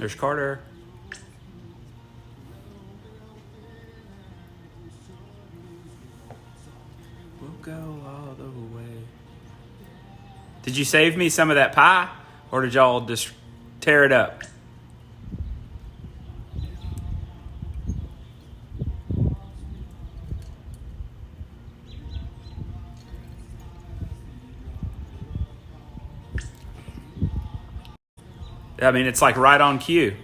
There's Carter. We'll go all the way. Did you save me some of that pie, or did y'all just tear it up? I mean, it's like right on cue.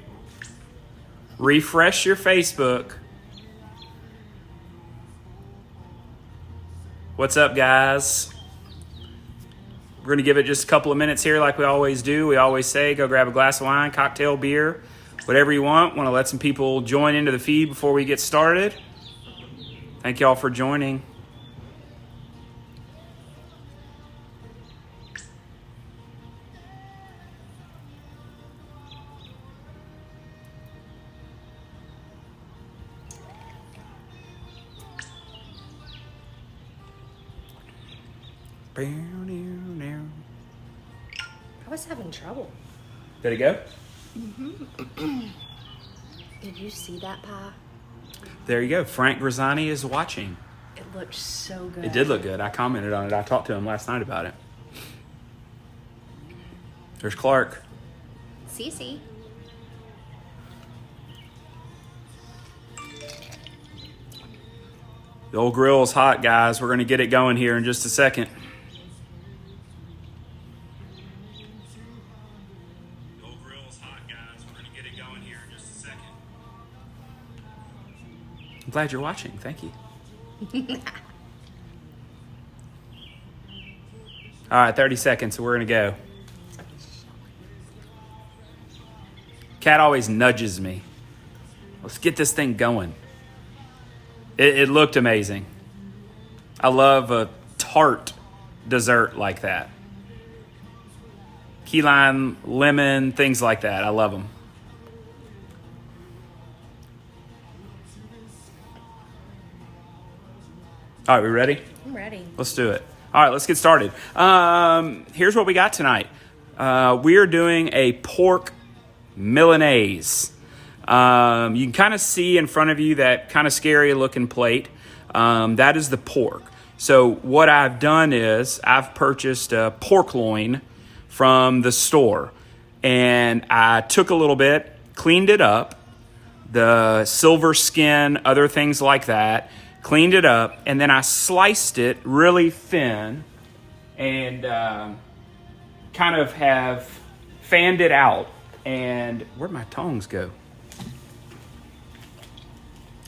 Refresh your Facebook. What's up, guys? We're going to give it just a couple of minutes here like we always do. We always say go grab a glass of wine, cocktail, beer, whatever you want. Want to let some people join into the feed before we get started. Thank y'all for joining. I was having trouble. Did it go? Mm-hmm. Did you see that pie? There you go. Frank Grisani is watching. It looked so good. It did look good. I commented on it. I talked to him last night about it. There's Clark. Cece. The old grill is hot, guys. We're going to get it going here in just a second. The old grill is hot, guys. We're going to get it going here in just a second. I'm glad you're watching. Thank you. All right, 30 seconds, so we're going to go. Cat always nudges me. Let's get this thing going. It looked amazing. I love a tart dessert like that. Key lime, lemon, things like that. I love them. All right, we ready? I'm ready. Let's do it. All right, let's get started. Here's what we got tonight. We are doing a pork Milanese. You can kind of see in front of you that kind of scary looking plate. That is the pork. So what I've done is I've purchased a pork loin from the store, and I took a little bit, cleaned it up, the silver skin, other things like that, cleaned it up, and then I sliced it really thin and kind of have fanned it out. And where'd my tongs go?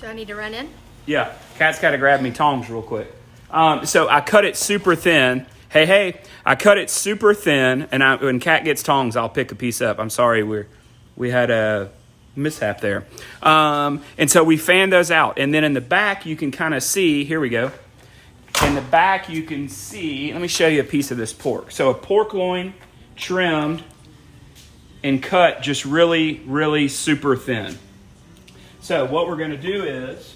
Do I need to run in? Yeah, Kat's got to grab me tongs real quick. So I cut it super thin. Hey, I cut it super thin, and when Kat gets tongs, I'll pick a piece up. I'm sorry, we had a mishap there. And so we fanned those out. And then in the back, you can kind of see, here we go. In the back, you can see, let me show you a piece of this pork. So a pork loin trimmed and cut just really, really super thin. So what we're going to do is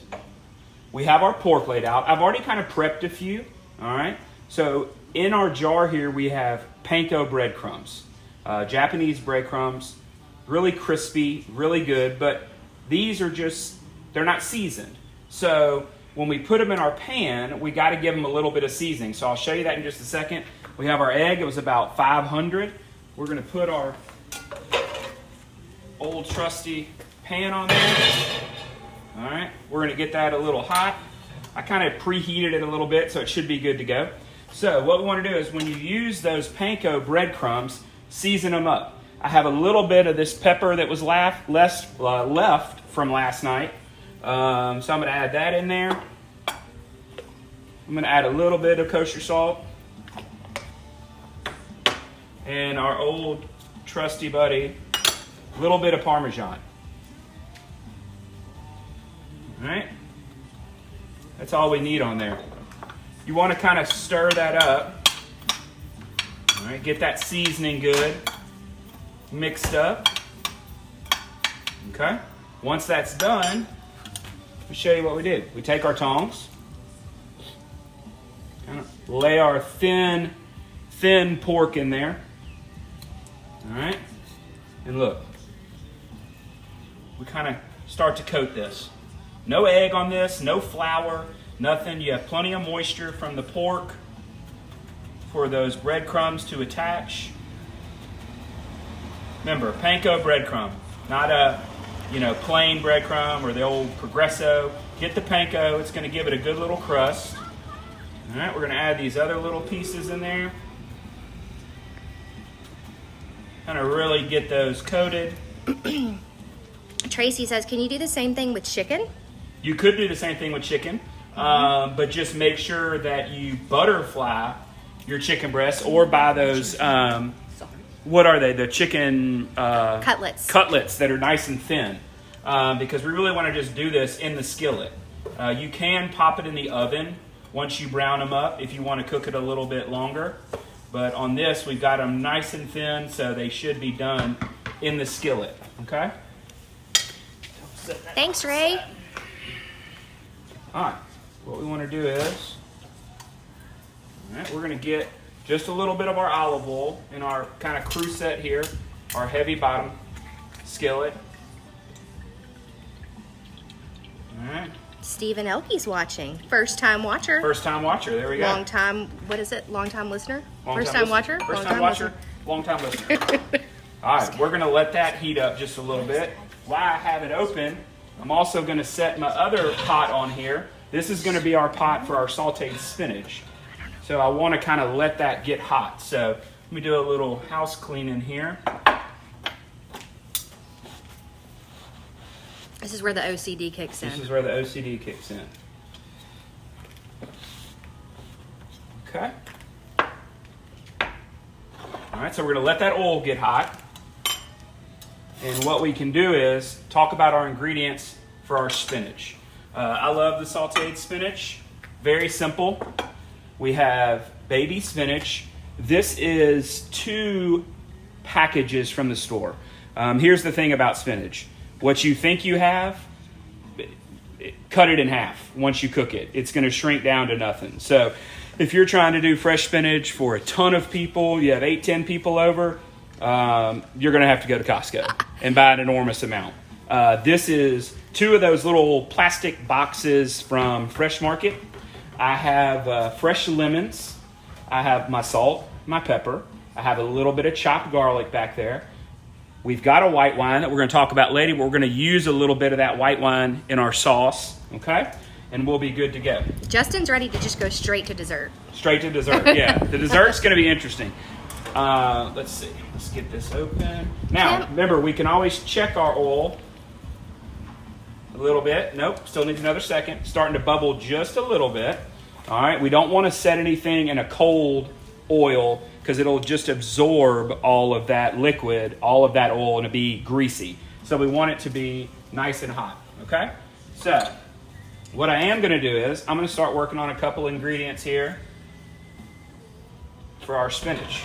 we have our pork laid out. I've already kind of prepped a few, all right? So in our jar here, we have panko breadcrumbs, Japanese breadcrumbs, really crispy, really good, but these are just, they're not seasoned. So when we put them in our pan, we got to give them a little bit of seasoning. So I'll show you that in just a second. We have our egg. It was about 500. We're going to put our old trusty pan on there. All right, we're going to get that a little hot. I kind of preheated it a little bit, so it should be good to go. So what we want to do is when you use those panko breadcrumbs, season them up. I have a little bit of this pepper that was left from last night. So I'm going to add that in there. I'm going to add a little bit of kosher salt. And our old trusty buddy, a little bit of Parmesan. All right, that's all we need on there. You want to kind of stir that up. All right, get that seasoning good, mixed up. Okay, once that's done, let me show you what we did. We take our tongs, kind of lay our thin pork in there. All right, and look, we kind of start to coat this. No egg on this, no flour, nothing. You have plenty of moisture from the pork for those breadcrumbs to attach. Remember, panko breadcrumb, not a plain breadcrumb or the old Progresso. Get the panko. It's going to give it a good little crust. All right, we're going to add these other little pieces in there. Kind of really get those coated. Tracy says, can you do the same thing with chicken? You could do the same thing with chicken, but just make sure that you butterfly your chicken breasts or buy those, what are they? The chicken Cutlets. Cutlets that are nice and thin, because we really want to just do this in the skillet. You can pop it in the oven once you brown them up if you want to cook it a little bit longer. But on this, we've got them nice and thin, so they should be done in the skillet, okay? Thanks, Ray. All right, what we want to do is, all right, we're going to get just a little bit of our olive oil in our kind of crew set here, our heavy bottom skillet. All right. Stephen Elke's watching. First time watcher. First time watcher, there we go. Long time, what is it? Long time listener? First time watcher? First time watcher, long time listener. All right, we're going to let that heat up just a little bit. While I have it open, I'm also going to set my other pot on here. This is going to be our pot for our sauteed spinach. So I want to kind of let that get hot. So let me do a little house cleaning here. This is where the OCD kicks in. This is where the OCD kicks in. Okay. All right, so we're going to let that oil get hot. And what we can do is talk about our ingredients for our spinach. I love the sauteed spinach. Very simple. We have baby spinach. This is 2 packages from the store. Here's the thing about spinach. What you think you have, cut it in half once you cook it. It's going to shrink down to nothing. So if you're trying to do fresh spinach for a ton of people, you have 8-10 people over, you're going to have to go to Costco and buy an enormous amount. This is 2 of those little plastic boxes from Fresh Market. I have fresh lemons. I have my salt, my pepper. I have a little bit of chopped garlic back there. We've got a white wine that we're going to talk about later, but we're going to use a little bit of that white wine in our sauce, okay? And we'll be good to go. Justin's ready to just go straight to dessert. Straight to dessert, yeah. The dessert's going to be interesting. Let's see. Let's get this open. Now, remember, we can always check our oil a little bit. Nope, still needs another second. Starting to bubble just a little bit. All right, we don't want to set anything in a cold oil because it'll just absorb all of that liquid, all of that oil, and it'll be greasy. So we want it to be nice and hot, okay? So what I am going to do is I'm going to start working on a couple ingredients here for our spinach.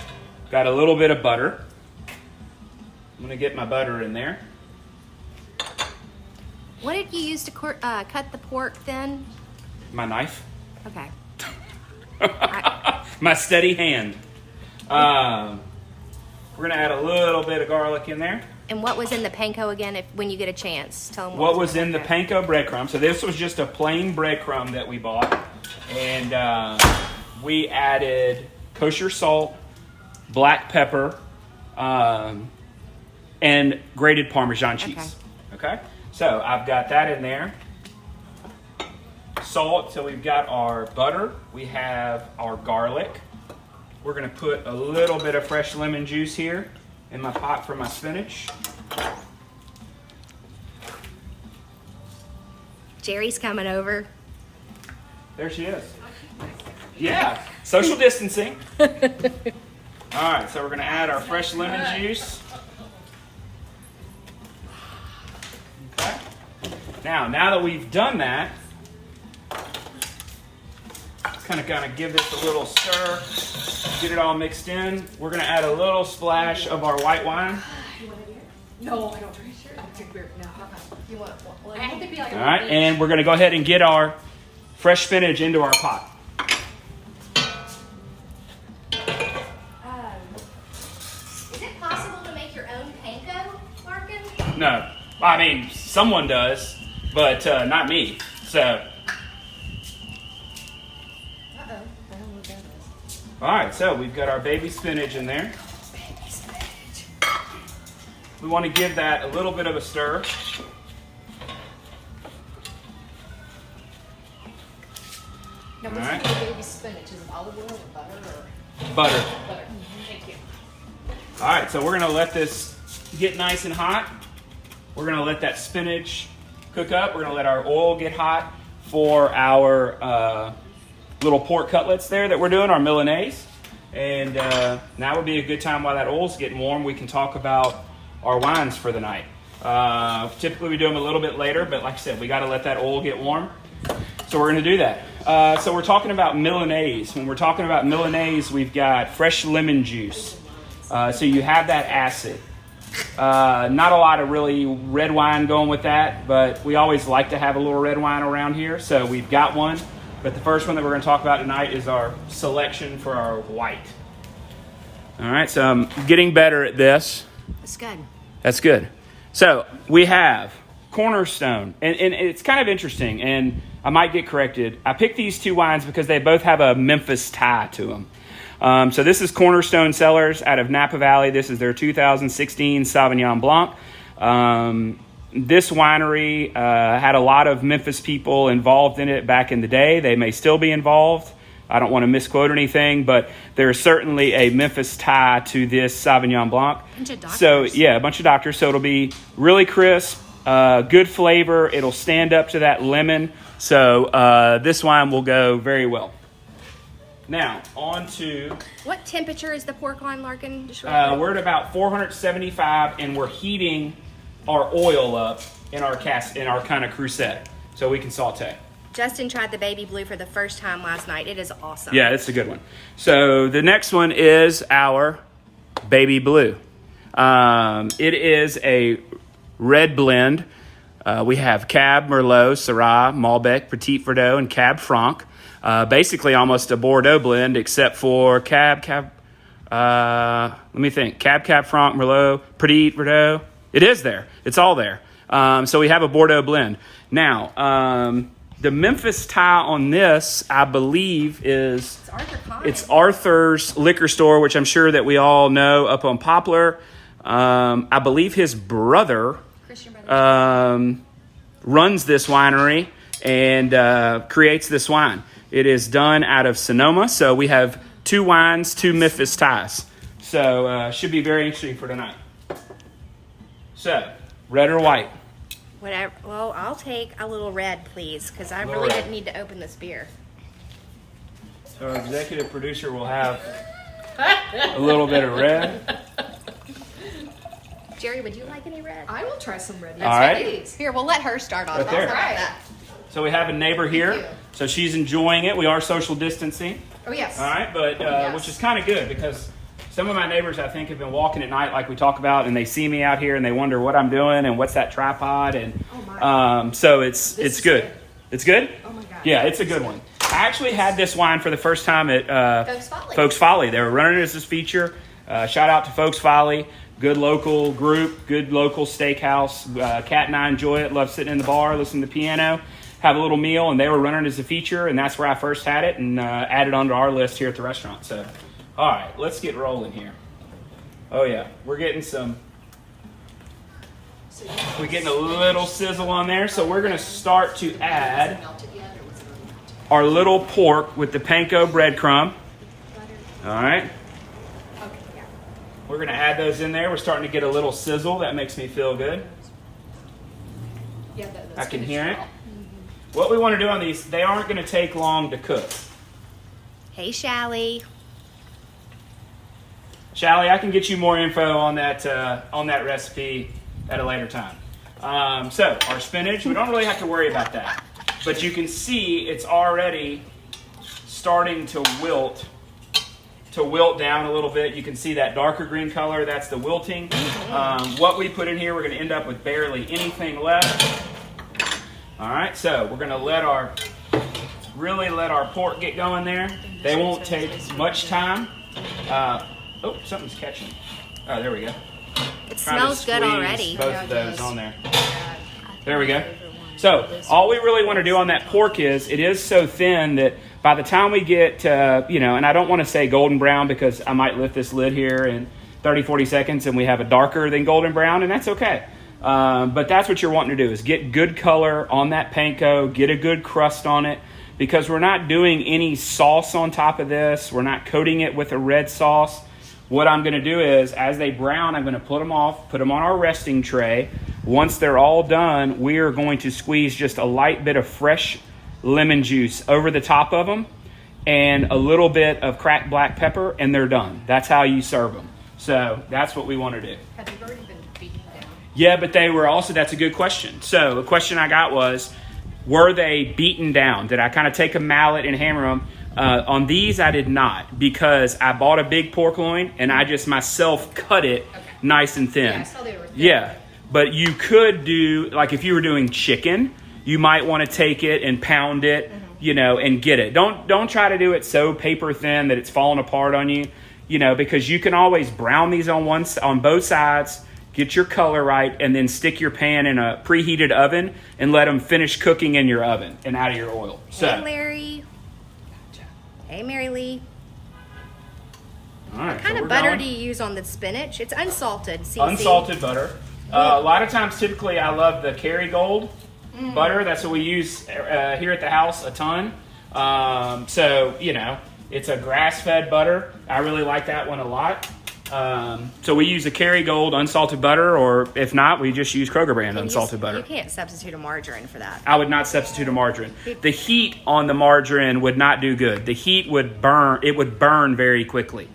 Got a little bit of butter. I'm going to get my butter in there. What did you use to cut the pork thin? My knife. Okay. My steady hand. We're going to add a little bit of garlic in there. And what was in the panko again, when you get a chance? Tell them what was in the panko breadcrumb. So this was just a plain breadcrumb that we bought. And we added kosher salt, black pepper, and grated Parmesan cheese. Okay? So I've got that in there. Salt, so we've got our butter. We have our garlic. We're going to put a little bit of fresh lemon juice here in my pot for my spinach. Jerry's coming over. There she is. Yeah, social distancing. All right, so we're going to add our fresh lemon juice. Okay. Now that we've done that, kind of give this a little stir, get it all mixed in. We're going to add a little splash of our white wine. No, I don't drink sure. No. You want one? I have to be like all right, and we're going to go ahead and get our fresh spinach into our pot. Is it possible to make your own panko, Larkin? No, I mean, Someone does, but not me. So, I don't know what that is. all right. So we've got our baby spinach in there. Baby spinach. We want to give that a little bit of a stir. Now, All what's right. in the baby spinach? Is it olive oil or butter or Butter. butter? Thank you. All right, so we're gonna let this get nice and hot. We're gonna let that spinach cook up. We're gonna let our oil get hot for our little pork cutlets there that we're doing, our Milanese. And now would be a good time while that oil's getting warm. We can talk about our wines for the night. Typically we do them a little bit later, but like I said, we gotta let that oil get warm. So we're gonna do that. So we're talking about Milanese. When we're talking about Milanese, we've got fresh lemon juice. So you have that acid. Not a lot of really red wine going with that, but we always like to have a little red wine around here. So we've got one. But the first one that we're going to talk about tonight is our selection for our white. All right, so I'm getting better at this. That's good. That's good. So we have Cornerstone, and it's kind of interesting, and I might get corrected. I picked these two wines because they both have a Memphis tie to them. So this is Cornerstone Cellars out of Napa Valley. This is their 2016 Sauvignon Blanc. This winery had a lot of Memphis people involved in it back in the day. They may still be involved. I don't want to misquote anything, but there's certainly a Memphis tie to this Sauvignon Blanc. Bunch of doctors. So, yeah, a bunch of doctors. So it'll be really crisp, good flavor. It'll stand up to that lemon. So this wine will go very well. Now, on to... What temperature is the pork on, Larkin? Just real quick. we're at about 475, and we're heating our oil up in our kind of crusette, so we can saute. Justin tried the baby blue for the first time last night. It is awesome. Yeah, it's a good one. So the next one is our baby blue. It is a red blend. We have Cab, Merlot, Syrah, Malbec, Petit Verdot, and Cab Franc. Basically almost a Bordeaux blend, except for Cab Franc, Merlot, Petit Verdot. It is there. It's all there. So we have a Bordeaux blend. Now, the Memphis tie on this, I believe, is... It's Arthur Conn. It's Arthur's liquor store, which I'm sure that we all know up on Poplar. I believe his brother Christian Brothers. runs this winery and creates this wine. It is done out of Sonoma, so we have two wines, two Memphis ties. So should be very interesting for tonight. So, red or white? Whatever. Well, I'll take a little red, please, because I Little really red. didn't need to open this beer. So our executive producer will have a little bit of red. Jerry, would you like any red? I will try some red. All right. Please. Here, we'll let her start off. Right there. How's Right. that? So we have a neighbor here. Thank you. So she's enjoying it. We are social distancing. Oh, yes. All right, but Yes. which is kind of good because some of my neighbors, I think, have been walking at night like we talk about, and they see me out here and they wonder what I'm doing and what's that tripod, and Oh, my. so it's is good. good. It's good. Oh, my God. Yeah, it's a good one. I actually had this wine for the first time at Folks Folly. Folks Folly. They were running it as this feature. Shout out to Folks Folly. Good local group, good local steakhouse. Kat and I enjoy it. Love sitting in the bar, listening to the piano, have a little meal, and they were running it as a feature, and that's where I first had it and added onto our list here at the restaurant. So, all right, let's get rolling here. Oh yeah, we're getting a little sizzle on there. So we're gonna start to add our little pork with the panko breadcrumb. All right. Okay, yeah. We're going to add those in there. We're starting to get a little sizzle. That makes me feel good. Yeah, I can hear it. What we want to do on these, they aren't going to take long to cook. Hey, Shally. Shally, I can get you more info on that recipe at a later time. So our spinach, we don't really have to worry about that. But you can see it's already starting to wilt down a little bit. You can see that darker green color. That's the wilting. What we put in here, we're going to end up with barely anything left. All right, so we're going to really let our pork get going there. They won't take much time. Oh, something's catching. Oh, there we go. It Trying to smells good squeeze already. Both Yeah, of it those does. on there. I There we go. So all we really want to do on that pork is, it is so thin that by the time we get to, and I don't want to say golden brown because I might lift this lid here in 30, 40 seconds and we have a darker than golden brown, and that's okay. But that's what you're wanting to do, is get good color on that panko, get a good crust on it, because we're not doing any sauce on top of this. We're not coating it with a red sauce. What I'm going to do is, as they brown, I'm going to put them on our resting tray. Once they're all done, we are going to squeeze just a light bit of fresh lemon juice over the top of them and a little bit of cracked black pepper, and they're done. That's how you serve them. So that's what we want to do. Have you already been beaten down? Yeah, but they were also, that's a good question. So the question I got was, were they beaten down? Did I kind of take a mallet and hammer them? On these, I did not, because I bought a big pork loin and I just myself cut it nice and thin. Yeah, I saw they were thin. Yeah, but you could do, like if you were doing chicken, you might want to take it and pound it, and get it. Don't try to do it so paper thin that it's falling apart on you, because you can always brown these on both sides, get your color right, and then stick your pan in a preheated oven and let them finish cooking in your oven and out of your oil. So, Hey, Larry. Hey, Mary Lee. all right, What kind of butter do you use on the spinach? It's unsalted. CC. Unsalted butter. A lot of times, typically, I love the Kerrygold butter. That's what we use here at the house a ton. It's a grass-fed butter. I really like that one a lot. So we use a Kerrygold unsalted butter, or if not, we just use Kroger brand unsalted butter. You can't substitute a margarine for that. I would not substitute a margarine. The heat on the margarine would not do good. The heat would burn. It would burn very quickly.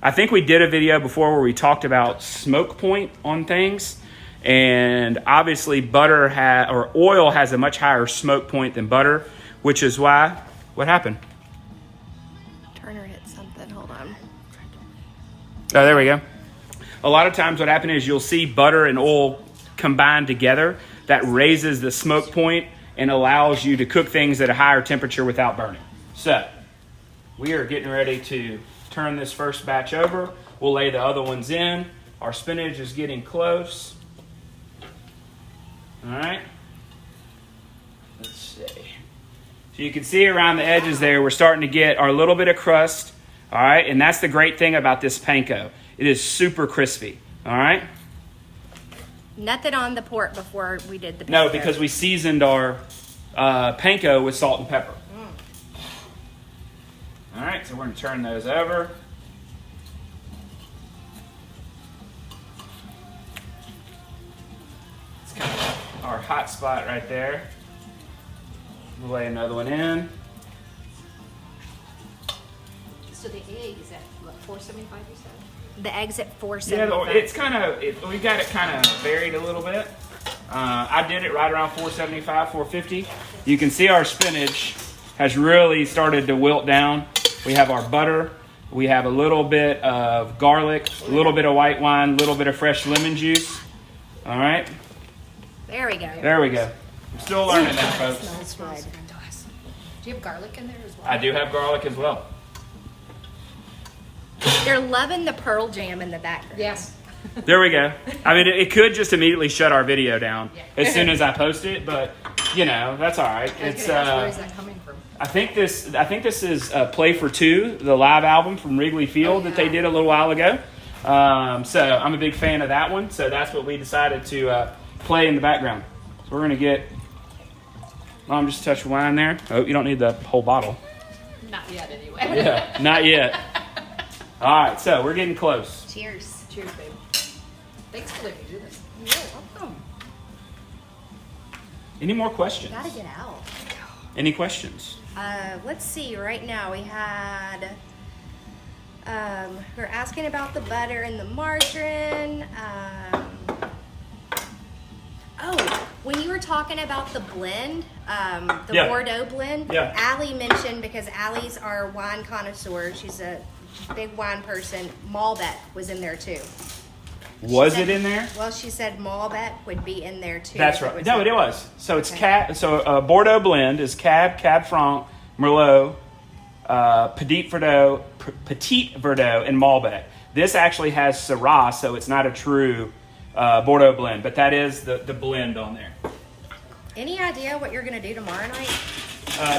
I think we did a video before where we talked about smoke point on things. And obviously oil has a much higher smoke point than butter, which is why, what happened? Turner hit something. Hold on. Oh, there we go. A lot of times what happens is you'll see butter and oil combined together. That raises the smoke point and allows you to cook things at a higher temperature without burning. So we are getting ready to turn this first batch over. We'll lay the other ones in. Our spinach is getting close. All right. Let's see. So you can see around the edges there, we're starting to get our little bit of crust. All right, and that's the great thing about this panko. It is super crispy. All right. Nothing on the pork before we did the panko. No, because we seasoned our panko with salt and pepper. All right, so we're going to turn those over. It's kind of our hot spot right there. We'll lay another one in. So the egg is at what, $4.75 you said? The eggs at Yeah, $4.75. it's kind of, we got it kind of varied a little bit. I did it right around $4.75, $4.50. You can see our spinach has really started to wilt down. We have our butter. We have a little bit of garlic, a little bit of white wine, a little bit of fresh lemon juice. All right. There we go. There we go. I'm still learning that, folks. Smells good. Do you have garlic in there as well? I do have garlic as well. They're loving the pearl jam in the background. Yes. There we go. I mean, it could just immediately shut our video down as soon as I post it, but that's all right. It's where is that coming from? I think this is Play for Two, the live album from Wrigley Field that they did a little while ago. So I'm a big fan of that one. So that's what we decided to play in the background. So we're gonna get Mom just a touch of wine there. Oh, you don't need the whole bottle. Not yet, anyway. Yeah, not yet. All right, so we're getting close. Cheers. Cheers, babe. Thanks for letting me do this. You're welcome. Any more questions? Gotta get out. Any questions? Let's see. Right now we had. We're asking about the butter and the margarine. When you were talking about the blend, the Bordeaux blend, Allie mentioned, because Allie's our wine connoisseur. She's a big wine person. Malbec was in there too. Was it in there? Well, she said Malbec would be in there too. That's right. No, it was. So it's Bordeaux blend is Cab Franc, Merlot, Petit Verdot, and Malbec. This actually has Syrah, so it's not a true Bordeaux blend, but that is the blend on there. Any idea what you're going to do tomorrow night?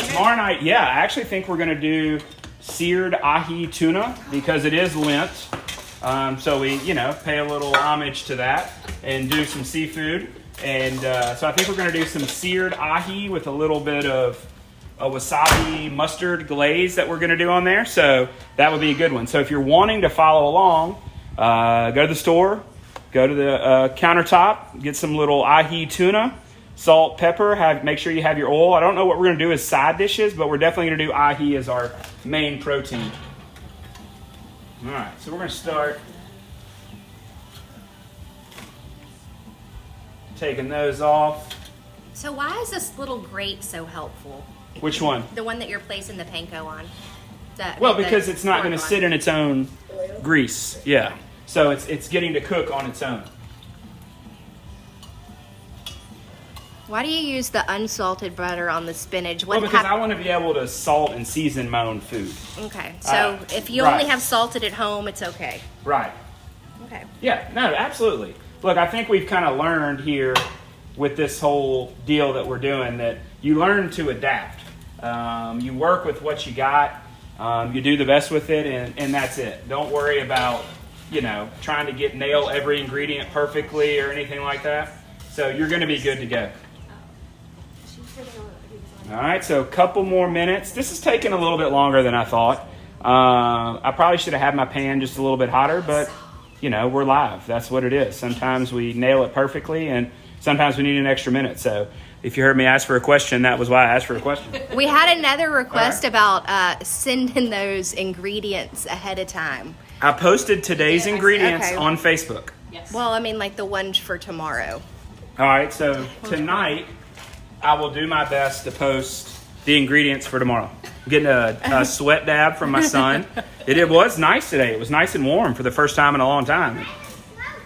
Tomorrow night, yeah, I actually think we're going to do seared ahi tuna because it is Lent. So we, pay a little homage to that and do some seafood. And so I think we're going to do some seared ahi with a little bit of a wasabi mustard glaze that we're going to do on there. So that would be a good one. So if you're wanting to follow along, go to the store, go to the countertop, get some little ahi tuna, salt, pepper, make sure you have your oil. I don't know what we're going to do as side dishes, but we're definitely going to do ahi as our main protein. All right, so we're going to start taking those off. So why is this little grate so helpful? Which one? The one that you're placing the panko on. Because it's not going to sit in its own grease. Yeah. So it's getting to cook on its own. Why do you use the unsalted butter on the spinach? Because I want to be able to salt and season my own food. Okay. So if you only have salted at home, it's okay. Right. Okay. Yeah. No, absolutely. Look, I think we've kind of learned here with this whole deal that we're doing that you learn to adapt. You work with what you got. You do the best with it, and that's it. Don't worry about, trying to nail every ingredient perfectly or anything like that. So you're going to be good to go. All right, so a couple more minutes. This is taking a little bit longer than I thought. I probably should have had my pan just a little bit hotter, but, we're live. That's what it is. Sometimes we nail it perfectly, and sometimes we need an extra minute. So if you heard me ask for a question, that was why I asked for a question. We had another request about sending those ingredients ahead of time. I posted today's ingredients on Facebook. Yes. Well, I mean, like the ones for tomorrow. All right, so tonight I will do my best to post the ingredients for tomorrow. I'm getting a sweat dab from my son. It was nice today. It was nice and warm for the first time in a long time.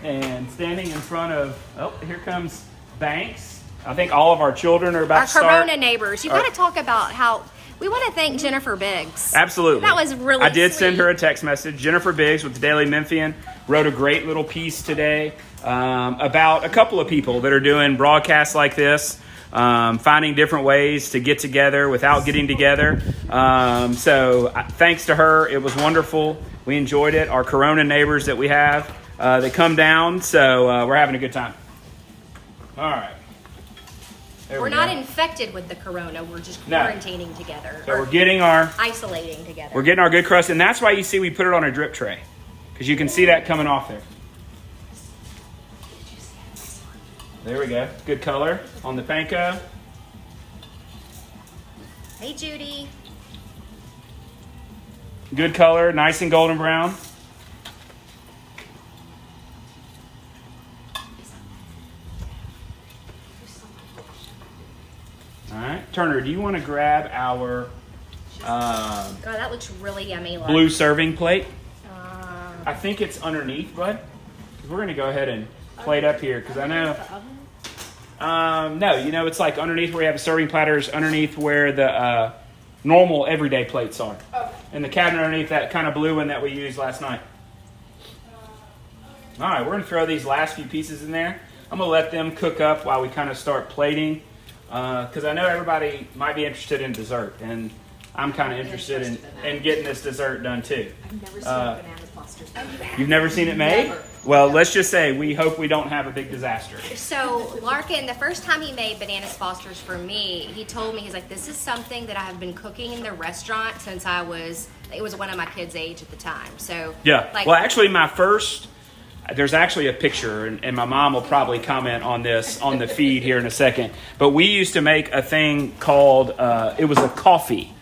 And standing in front of, here comes Banks. I think all of our children are about to start. Our Corona neighbors. You got to talk about how we want to thank Jennifer Biggs. Absolutely. That was really I did sweet. send her a text message. Jennifer Biggs with the Daily Memphian wrote a great little piece today about a couple of people that are doing broadcasts like this, finding different ways to get together without getting together. So thanks to her. It was wonderful. We enjoyed it. Our Corona neighbors that we have, they come down. So we're having a good time. All right. We're not infected with the corona. We're just quarantining together. So we're getting our isolating together. We're getting our good crust, and that's why you see we put it on a drip tray, because you can see that coming off there. There we go. Good color on the panko. Hey, Judy. Good color, nice and golden brown. All right, Turner, do you want to grab our God, that looks really yummy. blue serving plate? I think it's underneath, bud. We're going to go ahead and plate up here because I know. No, it's like underneath where you have the serving platters, underneath where the normal everyday plates are. Okay. And the cabinet underneath that kind of blue one that we used last night. All right, we're going to throw these last few pieces in there. I'm going to let them cook up while we kind of start plating. Because I know everybody might be interested in dessert, and I'm kind of interested in getting this dessert done too. I've never seen banana clusters. You've never seen it made? Never. Well, let's just say we hope we don't have a big disaster. So Larkin, the first time he made Bananas Fosters for me, he told me, he's like, this is something that I have been cooking in the restaurant since it was one of my kids' age at the time. So Yeah. Well, actually, there's actually a picture, and my mom will probably comment on this on the feed here in a second. But we used to make a thing called, it was a coffee.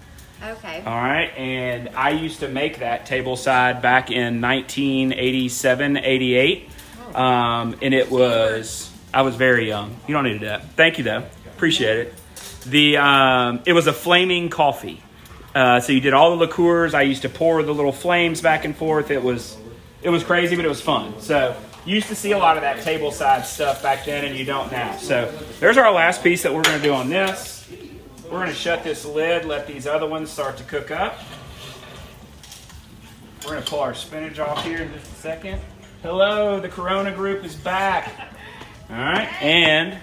Okay. All right. And I used to make that tableside back in 1987, 88. And I was very young. You don't need that. Thank you, though. Appreciate it. It was a flaming coffee. So you did all the liqueurs. I used to pour the little flames back and forth. It was crazy, but it was fun. So you used to see a lot of that tableside stuff back then, and you don't now. So there's our last piece that we're going to do on this. We're going to shut this lid, let these other ones start to cook up. We're going to pull our spinach off here in just a second. Hello, the Corona group is back. All right, and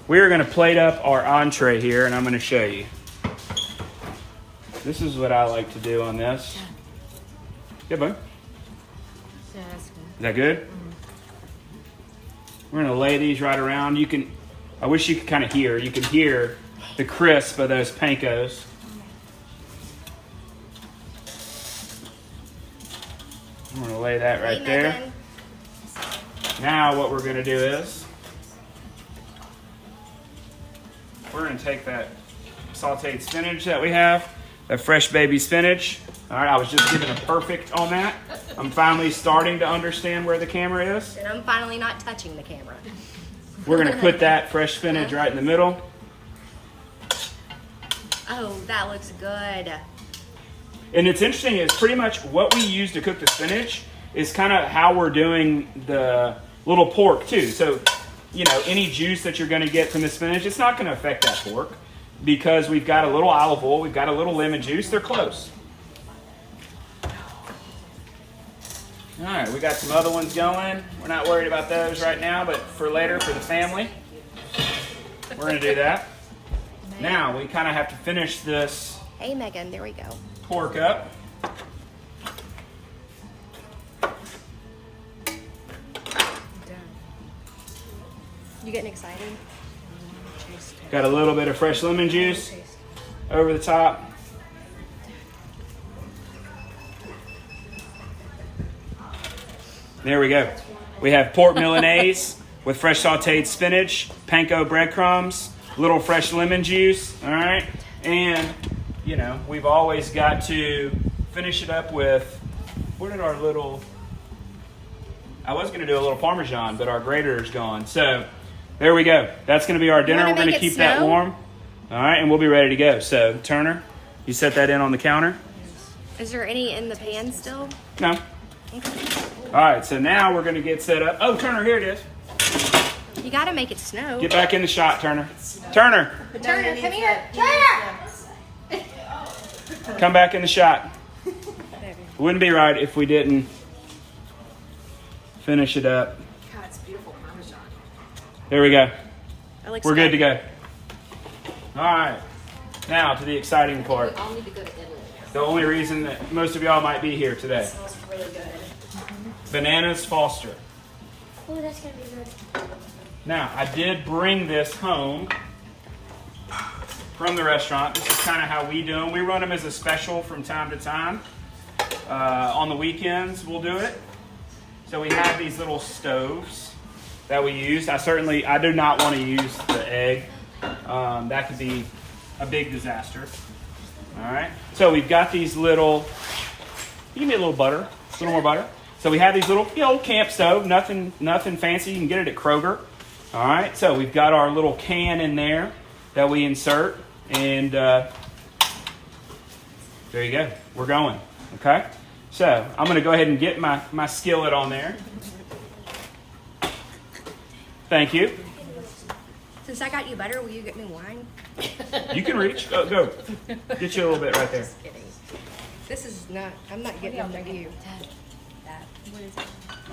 we're going to plate up our entree here, and I'm going to show you. This is what I like to do on this. Yeah, bud. Yeah, that's good. Is that good? Mm-hmm. We're going to lay these right around. You can, I wish you could kind of hear. You can hear the crisp of those pancos. I'm going to lay that right there. Now what we're going to do is we're going to take that sauteed spinach that we have, that fresh baby spinach. All right, I was just giving a perfect on that. I'm finally starting to understand where the camera is. And I'm finally not touching the camera. We're going to put that fresh spinach right in the middle. Oh, that looks good. And it's interesting, it's pretty much what we use to cook the spinach is kind of how we're doing the little pork too. So, you know, any juice that you're going to get from the spinach, it's not going to affect that pork because we've got a little olive oil, we've got a little lemon juice, they're close. All right, we got some other ones going. We're not worried about those right now, but for later, for the family, we're going to do that. Now, we kind of have to finish this Hey, Megan, there we go. pork up. You getting excited? Got a little bit of fresh lemon juice over the top. There we go. We have pork Milanese with fresh sauteed spinach, panko breadcrumbs, little fresh lemon juice, all right? And, you know, we've always got to finish it up with, what did our little, I was going to do a little Parmesan, but our grater is gone. So, there we go. That's going to be our dinner. We're going to keep that warm. All right, and we'll be ready to go. So, Turner, you set that in on the counter? Is there any in the pan still? No. Okay. All right, so now we're going to get set up. Oh, Turner, here it is. You got to make it snow. Get back in the shot, Turner. Turner, Turner, come here. Turner! come back in the shot. It wouldn't be right if we didn't finish it up. God, it's beautiful Parmesan. There we go. That looks We're good to go. All right, now to the exciting part. We all need to go to Italy. The only reason that most of y'all might be here today. It smells really good. Bananas Foster. Oh, that's going to be good. Now, I did bring this home from the restaurant. This is kind of how we do them. We run them as a special from time to time. On the weekends, we'll do it. So we have these little stoves that we use. I do not want to use the egg. That could be a big disaster. All right. So we've got these little, you give me a little butter, a little more butter. So we have these little, camp stove, nothing fancy. You can get it at Kroger. All right. So we've got our little can in there that we insert. And there you go. We're going. Okay. So I'm going to go ahead and get my skillet on there. Thank you. Since I got you butter, will you get me wine? You can reach. Go. Get you a little bit right there. Just kidding. This is not, I'm not getting them to you.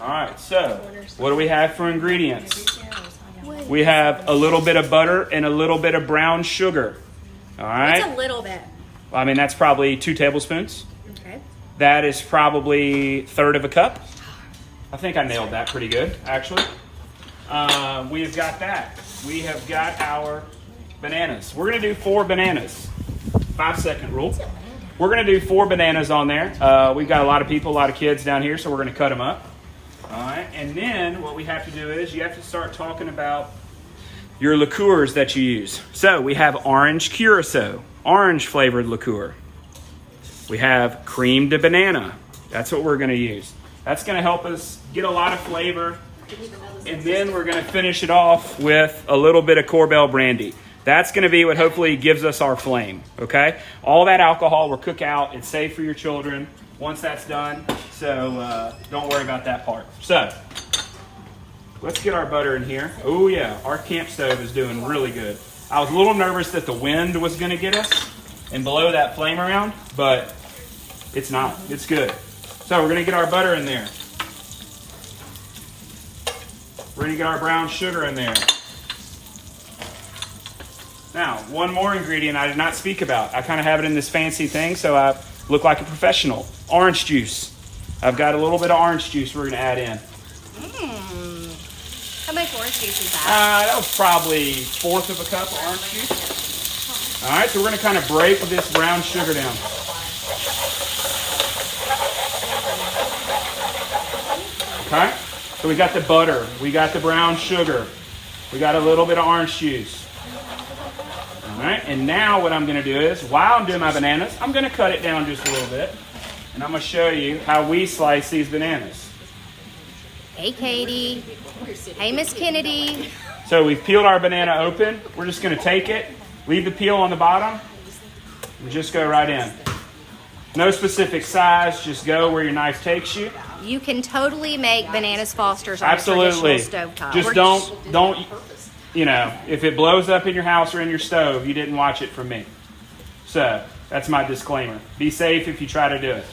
All right. So what do we have for ingredients? We have a little bit of butter and a little bit of brown sugar. All right. It's a little bit. I mean, that's probably 2 tablespoons. Okay. That is probably 1/3 of a cup. I think I nailed that pretty good, actually. We've got that. We have got our bananas. We're going to do 4 bananas. 5-second rule. We're going to do 4 bananas on there. We've got a lot of people, a lot of kids down here, so we're going to cut them up. All right. And then what we have to do is you have to start talking about your liqueurs that you use. So we have orange curacao, orange flavored liqueur. We have cream de banana. That's what we're going to use. That's going to help us get a lot of flavor. And then we're going to finish it off with a little bit of Corbel brandy. That's going to be what hopefully gives us our flame, okay? All that alcohol will cook out. It's safe for your children once that's done. So don't worry about that part. So let's get our butter in here. Oh, yeah. Our camp stove is doing really good. I was a little nervous that the wind was going to get us and blow that flame around, but it's not. It's good. So we're going to get our butter in there. We're going to get our brown sugar in there. Now, one more ingredient I did not speak about. I kind of have it in this fancy thing, so I look like a professional. Orange juice. I've got a little bit of orange juice we're going to add in. How much orange juice is that? That was probably 1/4 of a cup of orange juice. All right, so we're going to kind of break this brown sugar down. Okay, so we got the butter, we got the brown sugar, we got a little bit of orange juice. All right, and now what I'm going to do is, while I'm doing my bananas, I'm going to cut it down just a little bit. And I'm going to show you how we slice these bananas. Hey, Katie. Hey, Miss Kennedy. So we've peeled our banana open. We're just going to take it, leave the peel on the bottom, and just go right in. No specific size, just go where your knife takes you. You can totally make bananas Fosters on Absolutely. a traditional stovetop. Just don't, you know, if it blows up in your house or in your stove, you didn't watch it from me. So that's my disclaimer. Be safe if you try to do it.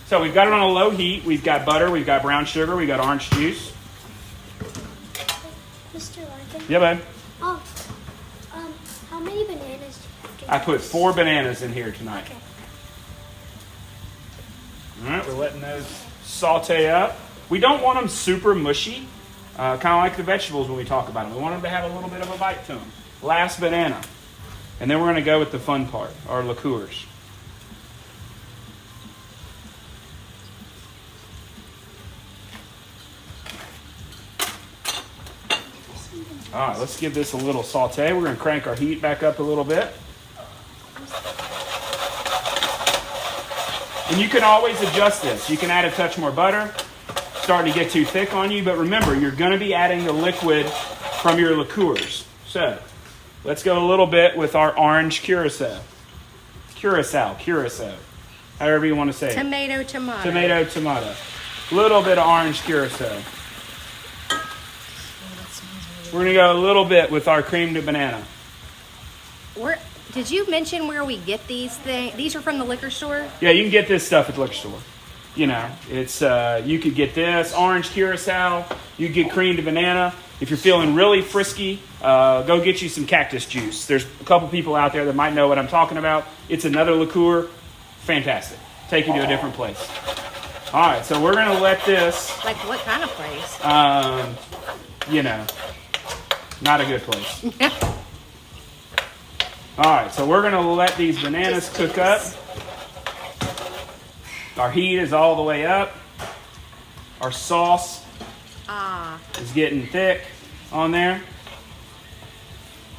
So we've got it on a low heat. We've got butter, we've got brown sugar, we've got orange juice. Mr. Larkin? Yeah, bud. How many bananas do you I put 4 bananas in here tonight. Okay. All right, we're letting those saute up. We don't want them super mushy, kind of like the vegetables when we talk about them. We want them to have a little bit of a bite to them. Last banana. And then we're going to go with the fun part, our liqueurs. All right, let's give this a little saute. We're going to crank our heat back up a little bit. And you can always adjust this. You can add a touch more butter. Starting to get too thick on you, but remember, you're going to be adding the liquid from your liqueurs. So, let's go a little bit with our orange curacao. Curacao. However you want to say it. Tomato. Tomato. Little bit of orange curacao. We're going to go a little bit with our creamed banana. Did you mention where we get these things? These are from the liquor store? Yeah, you can get this stuff at the liquor store. You know, it's you could get this orange curacao. You could get creamed banana. If you're feeling really frisky, go get you some cactus juice. There's a couple people out there that might know what I'm talking about. It's another liqueur. Fantastic. Take you to a different place. All right, so we're going to let this... Like what kind of place? You know, not a good place. All right, so we're going to let these bananas cook up. Our heat is all the way up. Our sauce is getting thick on there. And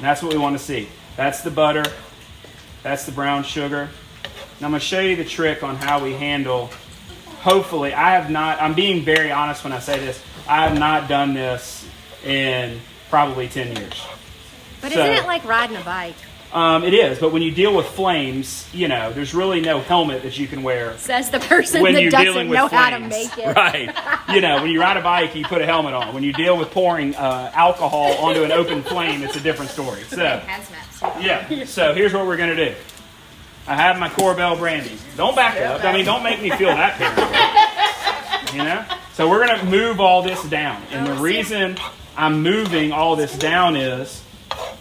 that's what we want to see. That's the butter. That's the brown sugar. And I'm going to show you the trick on how we handle. Hopefully, I'm being very honest when I say this. I have not done this in probably 10 years. But isn't it like riding a bike? It is, but when you deal with flames, you know, there's really no helmet that you can wear. Says the person when that you're doesn't dealing with know flames. how to make it. Right. You know, when you ride a bike, you put a helmet on. When you deal with pouring alcohol onto an open flame, it's a different story. So, yeah. So here's what we're going to do. I have my Corbel brandy. Don't back up. I mean, don't make me feel that paranoid. You know? So we're going to move all this down. And the reason I'm moving all this down is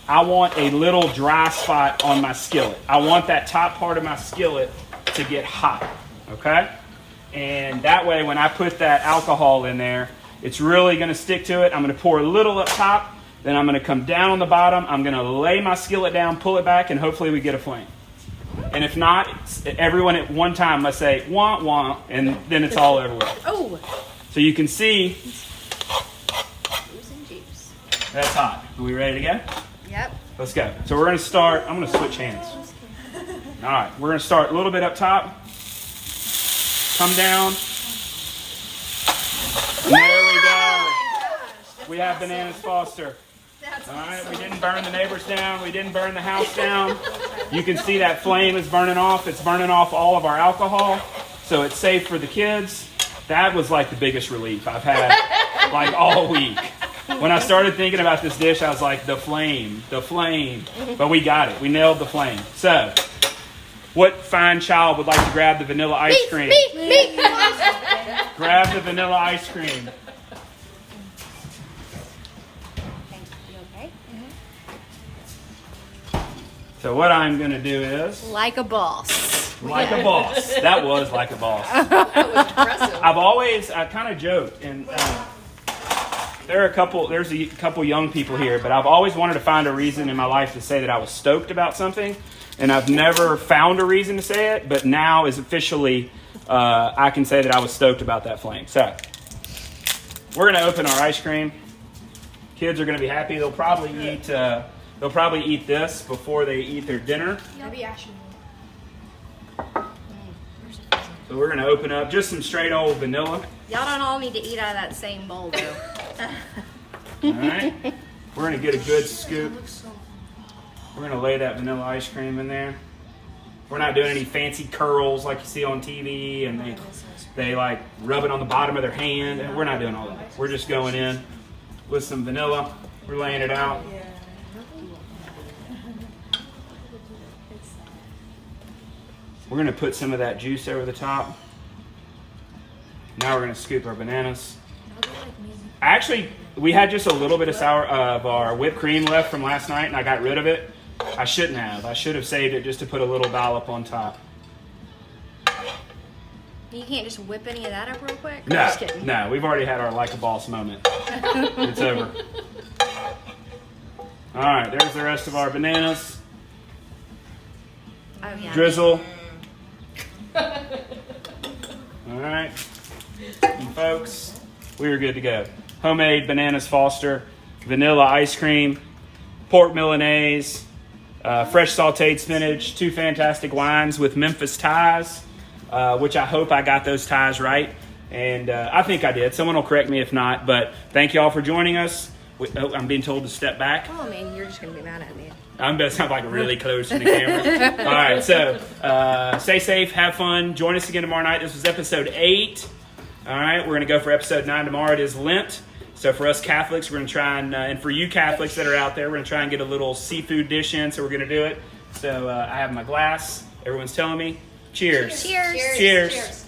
I want a little dry spot on my skillet. I want that top part of my skillet to get hot, okay? And that way, when I put that alcohol in there, it's really going to stick to it. I'm going to pour a little up top, then I'm going to come down on the bottom. I'm going to lay my skillet down, pull it back, and hopefully we get a flame. And if not, everyone at one time must say, wah, wah, and then it's all over with. Oh. So you can see that's hot. Are we ready to go? Yep. Let's go. So we're going to start. I'm going to switch hands. All right. We're going to start a little bit up top. Come down. And there we go. We have Bananas Foster. All right. We didn't burn the neighbors down. We didn't burn the house down. You can see that flame is burning off. It's burning off all of our alcohol. So it's safe for the kids. That was like the biggest relief I've had like all week. When I started thinking about this dish, I was like, the flame. But we got it. We nailed the flame. So, what fine child would like to grab the vanilla ice cream? Me. Grab the vanilla ice cream. You okay? So what I'm going to do is... Like a boss. Like a boss. That was like a boss. That was impressive. I kind of joked, and there's a couple young people here, but I've always wanted to find a reason in my life to say that I was stoked about something, and I've never found a reason to say it, but now is officially, I can say that I was stoked about that flame. So, we're going to open our ice cream. Kids are going to be happy. They'll probably eat this before they eat their dinner. Maybe Ashley. So we're going to open up just some straight old vanilla. Y'all don't all need to eat out of that same bowl, though. All right. We're going to get a good scoop. We're going to lay that vanilla ice cream in there. We're not doing any fancy curls like you see on TV, and they like rub it on the bottom of their hand. And we're not doing all that. We're just going in with some vanilla. We're laying it out. We're going to put some of that juice over the top. Now we're going to scoop our bananas. Actually, we had just a little bit of our whipped cream left from last night, and I got rid of it. I shouldn't have. I should have saved it just to put a little dollop on top. You can't just whip any of that up real quick? No, Just kidding. no. We've already had our like a boss moment. It's over. All right, there's the rest of our bananas. Oh, yeah. Drizzle. All right, and folks, we are good to go. Homemade bananas Foster, vanilla ice cream, pork Milanese, fresh sauteed spinach, 2 fantastic wines with Memphis ties, which I hope I got those ties right. And I think I did. Someone will correct me if not. But thank you all for joining us. I'm being told to step back. Oh, man, you're just going to be mad at me. I'm going to sound like really close to the camera. All right, so stay safe, have fun. Join us again tomorrow night. This was episode 8. All right, we're going to go for episode 9 tomorrow. It is Lent. So for us Catholics, we're going to try and for you Catholics that are out there, we're going to try and get a little seafood dish in. So we're going to do it. So I have my glass. Everyone's telling me. Cheers. Cheers. Cheers.